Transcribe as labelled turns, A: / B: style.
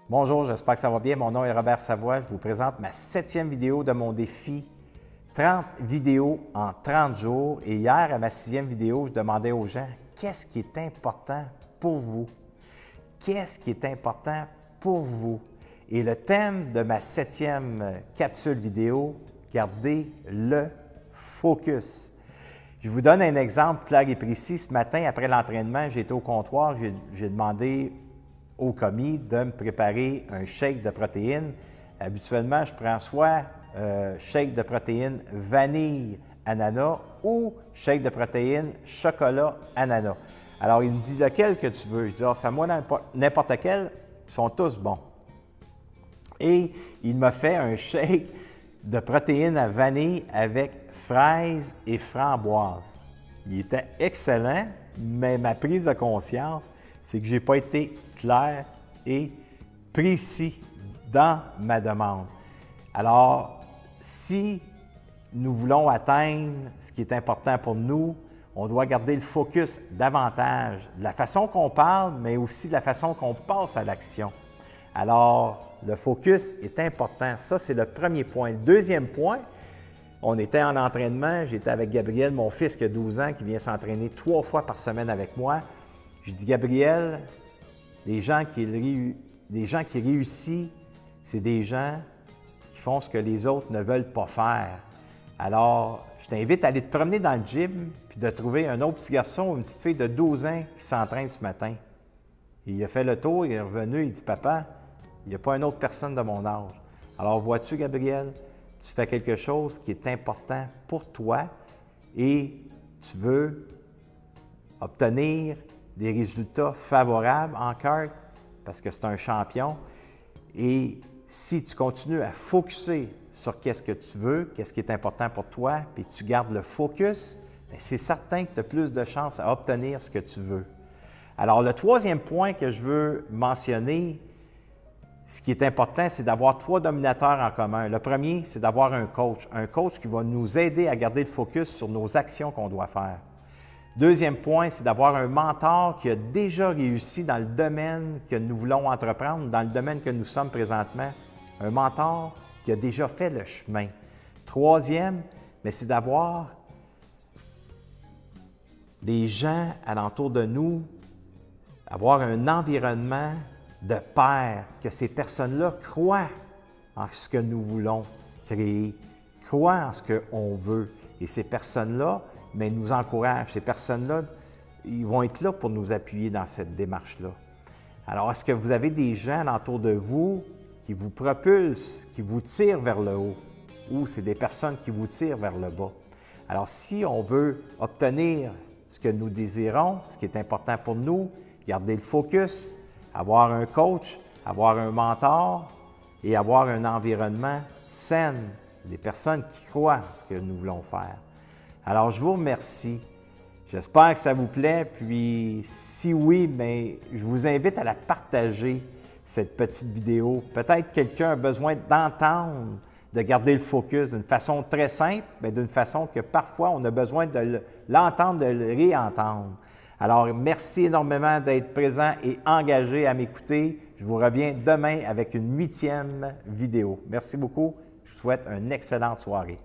A: Bonjour, j'espère que ça va bien. Mon nom est Robert Savoie. Je vous présente ma 7e vidéo de mon défi 30 vidéos en 30 jours. Et hier, à ma 6e vidéo, je demandais aux gens qu'est-ce qui est important pour vous? Qu'est-ce qui est important pour vous? Et le thème de ma 7e capsule vidéo, gardez le focus. Je vous donne un exemple clair et précis. Ce matin, après l'entraînement, j'étais au comptoir, j'ai demandé au commis de me préparer un shake de protéines. Habituellement, je prends soit shake de protéines vanille ananas ou shake de protéines chocolat ananas. Alors, il me dit lequel que tu veux. Je dis, fais-moi n'importe quel, ils sont tous bons. Et il m'a fait un shake de protéines à vanille avec fraises et framboises. Il était excellent, mais ma prise de conscience, c'est que je n'ai pas été clair et précis dans ma demande. Alors, si nous voulons atteindre ce qui est important pour nous, on doit garder le focus davantage de la façon qu'on parle, mais aussi de la façon qu'on passe à l'action. Alors, le focus est important. Ça, c'est le premier point. Le deuxième point, on était en entraînement. J'étais avec Gabriel, mon fils qui a 12 ans, qui vient s'entraîner 3 fois par semaine avec moi. Je dis, Gabriel, les gens qui réussissent, c'est des gens qui font ce que les autres ne veulent pas faire. Alors, je t'invite à aller te promener dans le gym puis de trouver un autre petit garçon ou une petite fille de 12 ans qui s'entraîne ce matin. Il a fait le tour, il est revenu, il dit, Papa, il n'y a pas une autre personne de mon âge. Alors, vois-tu, Gabriel, tu fais quelque chose qui est important pour toi et tu veux obtenir des résultats favorables en kart parce que c'est un champion. Et si tu continues à focuser sur qu'est-ce que tu veux, qu'est-ce qui est important pour toi, puis tu gardes le focus, c'est certain que tu as plus de chances à obtenir ce que tu veux. Alors, le troisième point que je veux mentionner, ce qui est important, c'est d'avoir 3 dominateurs en commun. Le premier, c'est d'avoir un coach qui va nous aider à garder le focus sur nos actions qu'on doit faire. Deuxième point, c'est d'avoir un mentor qui a déjà réussi dans le domaine que nous voulons entreprendre, dans le domaine que nous sommes présentement. Un mentor qui a déjà fait le chemin. Troisième, c'est d'avoir des gens alentour de nous, avoir un environnement de pairs, que ces personnes-là croient en ce que nous voulons créer, croient en ce qu'on veut. Et ces personnes-là, nous encouragent. Ces personnes-là, ils vont être là pour nous appuyer dans cette démarche-là. Alors, est-ce que vous avez des gens autour de vous qui vous propulsent, qui vous tirent vers le haut, ou c'est des personnes qui vous tirent vers le bas? Alors, si on veut obtenir ce que nous désirons, ce qui est important pour nous, garder le focus, avoir un coach, avoir un mentor et avoir un environnement sain, des personnes qui croient en ce que nous voulons faire. Alors, je vous remercie. J'espère que ça vous plaît. Puis, si oui, je vous invite à la partager, cette petite vidéo. Peut-être que quelqu'un a besoin d'entendre, de garder le focus d'une façon très simple, mais d'une façon que parfois on a besoin de l'entendre, de le réentendre. Alors, merci énormément d'être présent et engagé à m'écouter. Je vous reviens demain avec une 8e vidéo. Merci beaucoup. Je vous souhaite une excellente soirée.